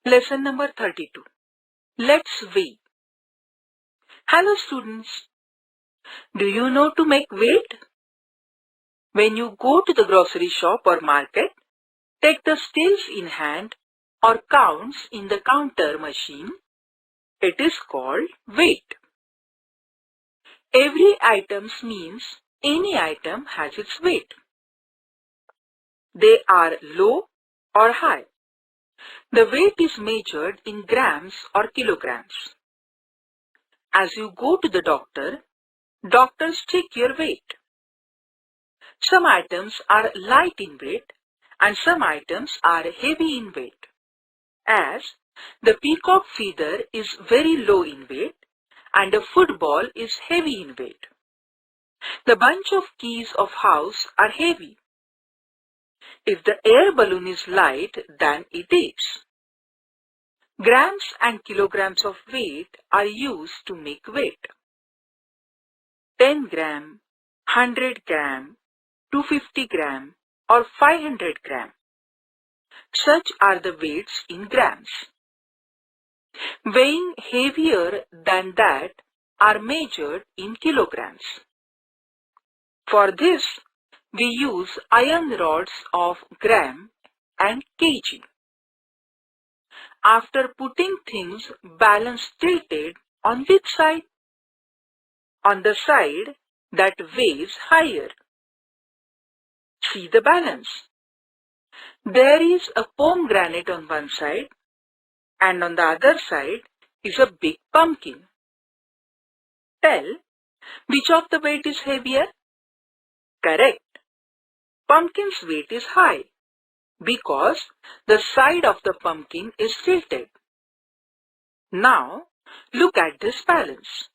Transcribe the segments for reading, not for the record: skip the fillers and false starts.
Lesson number 32. Let's weigh. Hello students. Do you know to make weight? When you go to the grocery shop or market, take the scales in hand or counts in the counter machine. It is called weight. Every item means any item has its weight. They are low or high. The weight is measured in grams or kilograms. As you go to the doctor, doctors check your weight. Some items are light in weight and some items are heavy in weight. As the peacock feather is very low in weight and a football is heavy in weight. The bunch of keys of house are heavy. If the air balloon is light, then it is. Grams and kilograms of weight are used to make weight. 10 gram, 100 gram, 250 gram or 500 gram. Such are the weights in grams. Weighing heavier than that are measured in kilograms. For this, we use iron rods of gram and kg. After putting things, balance tilted on which side? On the side that weighs higher. See the balance. There is a pomegranate on one side and on the other side is a big pumpkin. Tell, which of the weight is heavier? Correct. Pumpkin's weight is high because the side of the pumpkin is tilted. Now, look at this balance.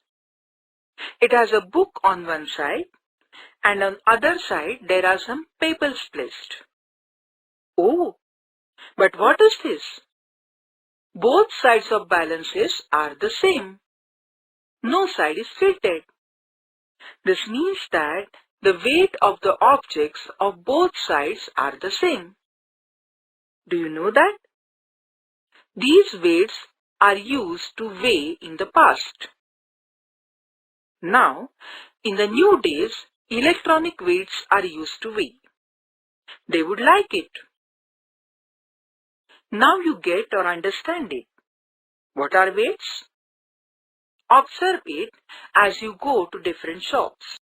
It has a book on one side and on other side there are some papers placed. Oh, but what is this? Both sides of balances are the same. No side is tilted. This means that the weight of the objects of both sides are the same. Do you know that? These weights are used to weigh in the past. Now, in the new days, electronic weights are used to weigh. They would like it. Now you get or understand it. What are weights? Observe it as you go to different shops.